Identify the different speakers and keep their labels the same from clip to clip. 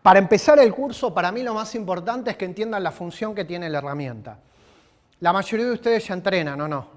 Speaker 1: Para empezar el curso, para mí lo más importante es que entiendan la función que tiene la herramienta. La mayoría de ustedes ya entrenan, ¿o no?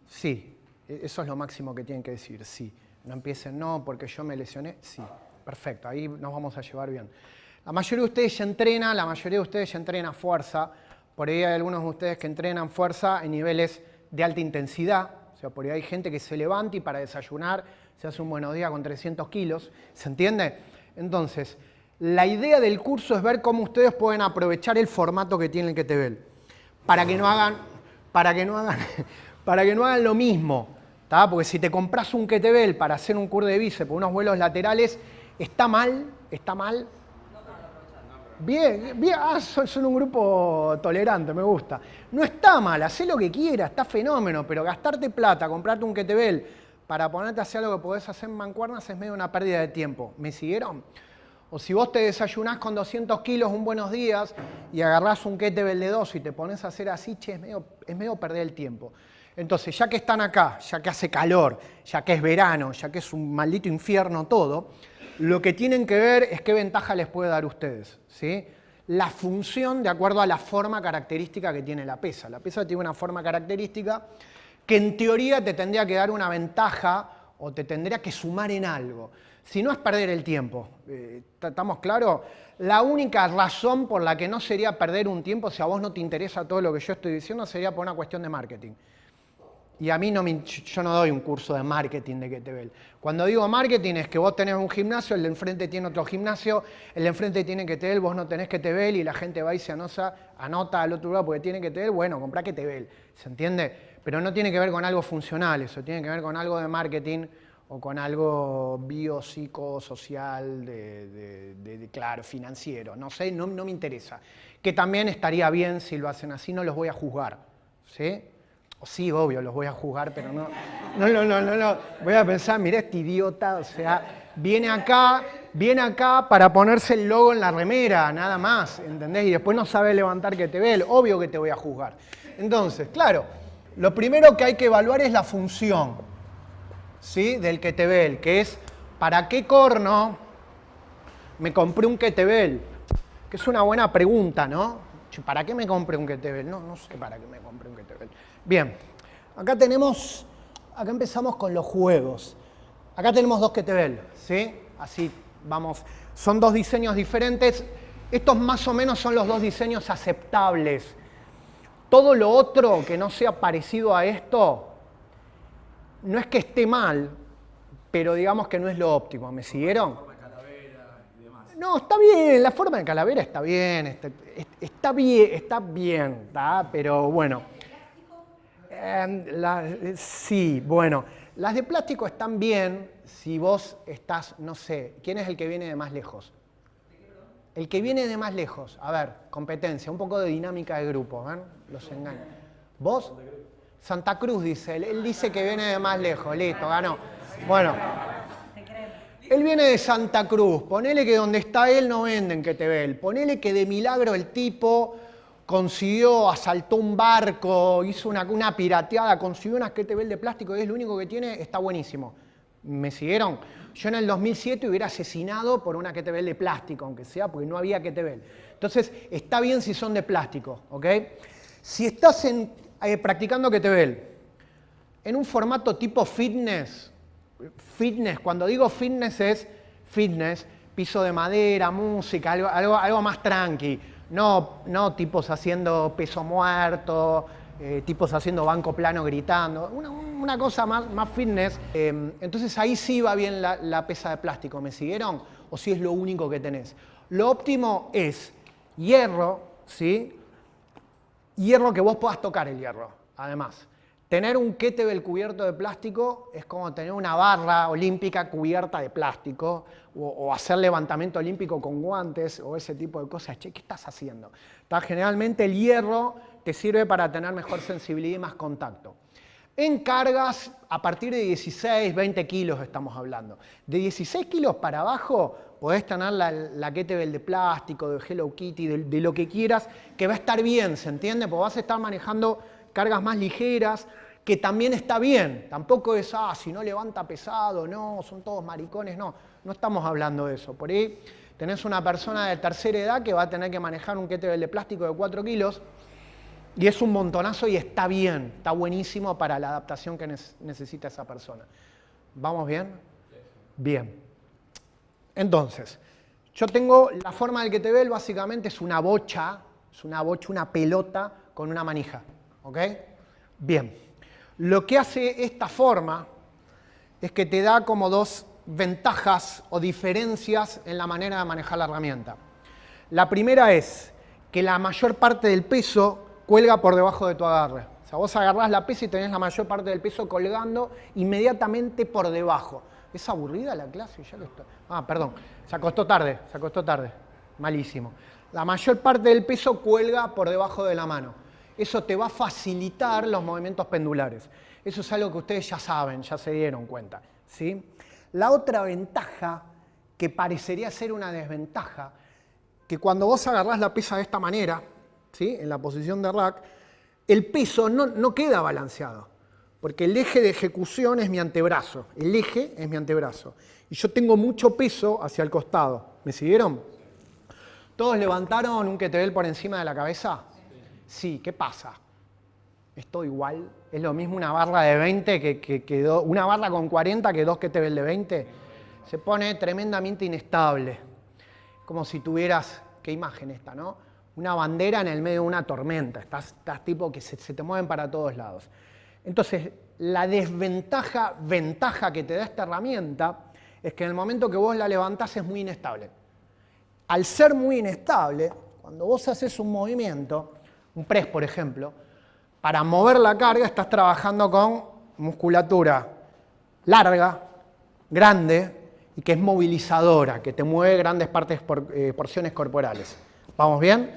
Speaker 1: Sí, eso es lo máximo que tienen que decir, sí. No empiecen, no, porque yo me lesioné, sí. Perfecto, ahí nos vamos a llevar bien. La mayoría de ustedes ya entrena, la mayoría de ustedes ya entrena fuerza. Por ahí hay algunos de ustedes que entrenan fuerza en niveles de alta intensidad. O sea, por ahí hay gente que se levanta y para desayunar se hace un buenos días con 300 kilos. ¿Se entiende? Entonces, la idea del curso es ver cómo ustedes pueden aprovechar el formato que tiene el kettlebell. Para que no hagan lo mismo. ¿Tá? Porque si te compras un kettlebell para hacer un curl de bíceps, unos vuelos laterales, está mal. Bien, bien, son un grupo tolerante, me gusta. No está mal, hacé lo que quieras, está fenómeno, pero gastarte plata, comprarte un kettlebell para ponerte a hacer algo que podés hacer en mancuernas es medio una pérdida de tiempo. ¿Me siguieron? O si vos te desayunás con 200 kilos un buenos días y agarrás un kettlebell de 2 y te pones a hacer así, che, es medio perder el tiempo. Entonces, ya que están acá, ya que hace calor, ya que es verano, ya que es un maldito infierno todo, lo que tienen que ver es qué ventaja les puede dar a ustedes, ¿sí? La función de acuerdo a la forma característica que tiene la pesa. La pesa tiene una forma característica que en teoría te tendría que dar una ventaja o te tendría que sumar en algo. Si no es perder el tiempo, ¿estamos claros? La única razón por la que no sería perder un tiempo, si a vos no te interesa todo lo que yo estoy diciendo, sería por una cuestión de marketing. Y a mí yo no doy un curso de marketing de kettlebell. Cuando digo marketing es que vos tenés un gimnasio, el de enfrente tiene otro gimnasio, el de enfrente tiene kettlebell, vos no tenés kettlebell y la gente va y se anota al otro lado porque tiene kettlebell, bueno, comprá kettlebell, ¿se entiende? Pero no tiene que ver con algo funcional, eso tiene que ver con algo de marketing o con algo biopsicosocial, claro, financiero, no sé, no me interesa. Que también estaría bien si lo hacen así, no los voy a juzgar, ¿sí? O sí, obvio, los voy a juzgar, pero no. Voy a pensar, mirá este idiota, o sea, viene acá para ponerse el logo en la remera, nada más, ¿entendés? Y después no sabe levantar kettlebell, obvio que te voy a juzgar. Entonces, claro, lo primero que hay que evaluar es la función, ¿sí? Del kettlebell, que es, ¿para qué corno me compré un kettlebell? Que es una buena pregunta, ¿no? ¿Para qué me compré un kettlebell? No sé para qué me compré un kettlebell. Bien, acá empezamos con los juegos. Acá tenemos dos kettlebell, ¿sí? Así vamos. Son dos diseños diferentes. Estos más o menos son los dos diseños aceptables. Todo lo otro que no sea parecido a esto, no es que esté mal, pero digamos que no es lo óptimo. ¿Me siguieron? No, está bien, la forma de calavera está bien, ¿tá? Pero bueno. Sí, bueno, las de plástico están bien si vos estás, no sé, ¿quién es el que viene de más lejos? El que viene de más lejos, a ver, competencia, un poco de dinámica de grupo, ¿ven? Los engaño. ¿Vos? Santa Cruz dice, él dice que viene de más lejos, listo, ganó. Bueno. Él viene de Santa Cruz, ponele que donde está él no venden kettlebell, ponele que de milagro el tipo consiguió, asaltó un barco, hizo una pirateada, consiguió unas kettlebell de plástico y es lo único que tiene, está buenísimo. ¿Me siguieron? Yo en el 2007 hubiera asesinado por una kettlebell de plástico, aunque sea, porque no había kettlebell. Entonces, está bien si son de plástico, ¿ok? Si estás practicando kettlebell en un formato tipo fitness, cuando digo fitness es fitness, piso de madera, música, algo más tranqui. No tipos haciendo peso muerto, tipos haciendo banco plano gritando. Una cosa más fitness. Entonces ahí sí va bien la pesa de plástico. ¿Me siguieron? ¿O si es lo único que tenés? Lo óptimo es hierro, ¿sí? Hierro que vos puedas tocar el hierro, además. Tener un kettlebell cubierto de plástico es como tener una barra olímpica cubierta de plástico o hacer levantamiento olímpico con guantes o ese tipo de cosas. Che, ¿qué estás haciendo? Generalmente el hierro te sirve para tener mejor sensibilidad y más contacto. En cargas, a partir de 16, 20 kilos estamos hablando. De 16 kilos para abajo podés tener la kettlebell de plástico, de Hello Kitty, de lo que quieras, que va a estar bien, ¿se entiende? Porque vas a estar manejando cargas más ligeras, que también está bien. Tampoco es, si no levanta pesado, no, son todos maricones, no estamos hablando de eso. Por ahí Tenés una persona de tercera edad que va a tener que manejar un kettlebell de plástico de 4 kilos y es un montonazo y está bien, está buenísimo para la adaptación que necesita esa persona. ¿Vamos bien? Bien. Entonces, yo tengo la forma del kettlebell, básicamente es una bocha, una pelota con una manija. ¿Ok? Bien. Lo que hace esta forma es que te da como dos ventajas o diferencias en la manera de manejar la herramienta. La primera es que la mayor parte del peso cuelga por debajo de tu agarre. O sea, vos agarrás la pesa y tenés la mayor parte del peso colgando inmediatamente por debajo. ¿Es aburrida la clase? Ya que estoy... perdón, se acostó tarde. Malísimo. La mayor parte del peso cuelga por debajo de la mano. Eso te va a facilitar los movimientos pendulares. Eso es algo que ustedes ya saben, ya se dieron cuenta, ¿sí? La otra ventaja, que parecería ser una desventaja, que cuando vos agarrás la pesa de esta manera, ¿sí? En la posición de rack, el peso no queda balanceado, porque el eje de ejecución es mi antebrazo. El eje es mi antebrazo. Y yo tengo mucho peso hacia el costado. ¿Me siguieron? ¿Todos levantaron un kettlebell por encima de la cabeza? Sí, ¿qué pasa? Es todo igual. Es lo mismo una barra de 20 una barra con 40 que dos kettlebell de 20. Se pone tremendamente inestable. Como si tuvieras, qué imagen esta, ¿no? Una bandera en el medio de una tormenta. Estás tipo que se te mueven para todos lados. Entonces, la ventaja que te da esta herramienta es que en el momento que vos la levantás es muy inestable. Al ser muy inestable, cuando vos haces un movimiento, un press por ejemplo, para mover la carga estás trabajando con musculatura larga, grande y que es movilizadora, que te mueve grandes porciones corporales. ¿Vamos bien?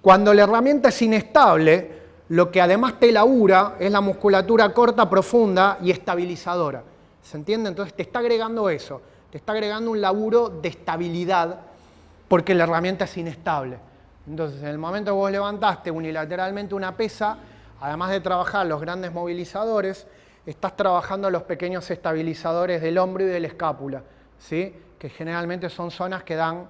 Speaker 1: Cuando la herramienta es inestable, lo que además te labura es la musculatura corta, profunda y estabilizadora. ¿Se entiende? Entonces te está agregando eso, te está agregando un laburo de estabilidad porque la herramienta es inestable. Entonces, en el momento que vos levantaste unilateralmente una pesa, además de trabajar los grandes movilizadores, estás trabajando los pequeños estabilizadores del hombro y de la escápula, ¿sí? Que generalmente son zonas que dan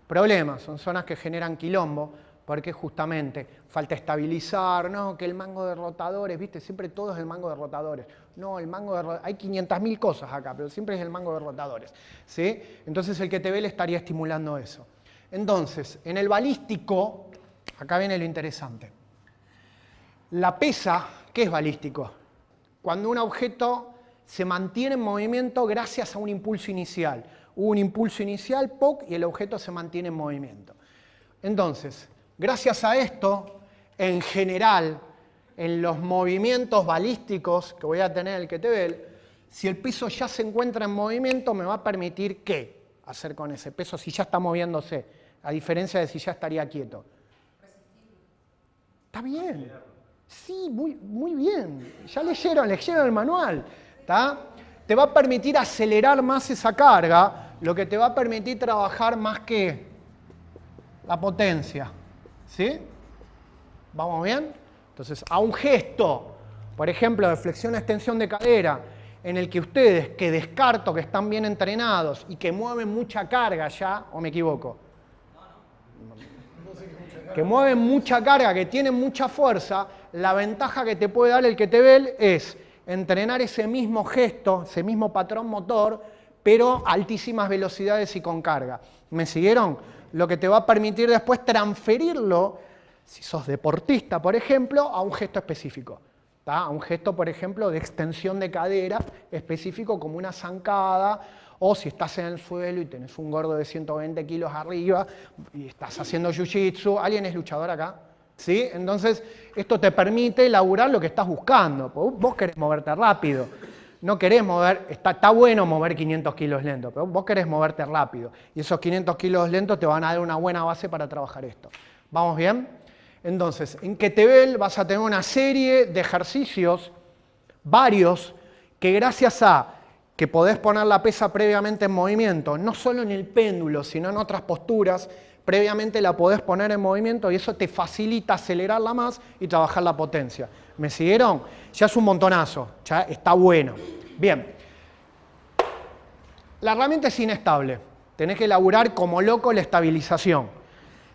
Speaker 1: problemas, son zonas que generan quilombo, porque justamente falta estabilizar, no, que el mango de rotadores, ¿viste? Siempre todo es el mango de rotadores. No, el mango de rotadores, hay 500.000 cosas acá, pero siempre es el mango de rotadores, ¿sí? Entonces el kettlebell estaría estimulando eso. Entonces, en el balístico, acá viene lo interesante. La pesa, ¿qué es balístico? Cuando un objeto se mantiene en movimiento gracias a un impulso inicial. Hubo un impulso inicial, ¡poc!, y el objeto se mantiene en movimiento. Entonces, gracias a esto, en general, en los movimientos balísticos que voy a tener en el kettlebell, si el peso ya se encuentra en movimiento, me va a permitir ¿qué hacer con ese peso si ya está moviéndose? A diferencia de si ya estaría quieto. Está bien. Sí, muy bien. Ya leyeron el manual. ¿Tá? Te va a permitir acelerar más esa carga, lo que te va a permitir trabajar más que la potencia. ¿Sí? ¿Vamos bien? Entonces, a un gesto, por ejemplo, de flexión-extensión de cadera, en el que ustedes, que descarto que están bien entrenados y que mueven mucha carga ya, ¿o me equivoco? Que mueven mucha carga, que tienen mucha fuerza, la ventaja que te puede dar el kettlebell es entrenar ese mismo gesto, ese mismo patrón motor, pero a altísimas velocidades y con carga. ¿Me siguieron? Lo que te va a permitir después transferirlo, si sos deportista, por ejemplo, a un gesto específico. ¿Tá? A un gesto, por ejemplo, de extensión de cadera específico como una zancada, o si estás en el suelo y tenés un gordo de 120 kilos arriba y estás haciendo jiu-jitsu. ¿Alguien es luchador acá? ¿Sí? Entonces, esto te permite elaborar lo que estás buscando. Vos querés moverte rápido. No querés mover, está bueno mover 500 kilos lento, pero vos querés moverte rápido. Y esos 500 kilos lentos te van a dar una buena base para trabajar esto. ¿Vamos bien? Entonces, en kettlebell vas a tener una serie de ejercicios, varios, que gracias a que podés poner la pesa previamente en movimiento, no solo en el péndulo, sino en otras posturas, previamente la podés poner en movimiento y eso te facilita acelerarla más y trabajar la potencia. ¿Me siguieron? Ya es un montonazo, ya está bueno. Bien. La herramienta es inestable. tenés que laburar como loco la estabilización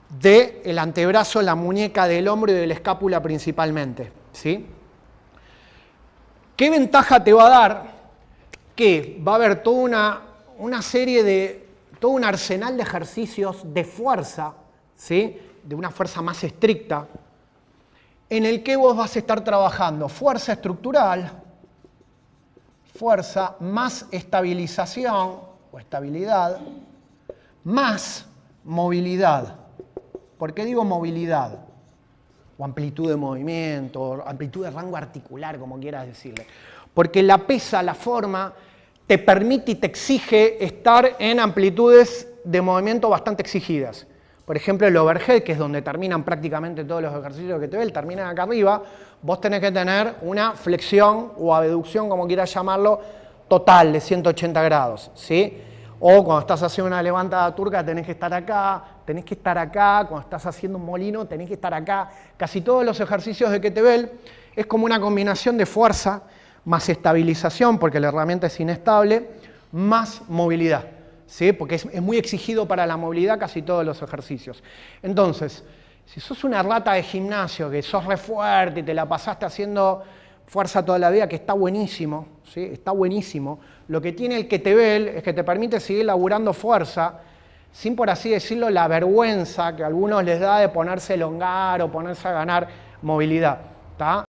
Speaker 1: del antebrazo, la muñeca, del hombro y de la escápula principalmente, ¿sí? ¿Qué ventaja te va a dar? Que va a haber toda una serie de, todo un arsenal de ejercicios de fuerza, ¿sí? De una fuerza más estricta, en el que vos vas a estar trabajando fuerza estructural, fuerza más estabilización o estabilidad, más movilidad. ¿Por qué digo movilidad? O amplitud de movimiento, amplitud de rango articular, como quieras decirle. Porque la pesa, la forma, te permite y te exige estar en amplitudes de movimiento bastante exigidas. Por ejemplo, el overhead, que es donde terminan prácticamente todos los ejercicios que te ven, terminan acá arriba, vos tenés que tener una flexión o abducción, como quieras llamarlo, total de 180 grados, ¿sí? O cuando estás haciendo una levantada turca tenés que estar acá, cuando estás haciendo un molino tenés que estar acá. Casi todos los ejercicios de kettlebell es como una combinación de fuerza más estabilización, porque la herramienta es inestable, más movilidad, ¿sí? Porque es muy exigido para la movilidad casi todos los ejercicios. Entonces, si sos una rata de gimnasio, que sos re fuerte y te la pasaste haciendo fuerza toda la vida, que está buenísimo, ¿sí? Está buenísimo. Lo que tiene el kettlebell es que te permite seguir laburando fuerza sin, por así decirlo, la vergüenza que a algunos les da de ponerse a elongar o ponerse a ganar movilidad, ¿tá?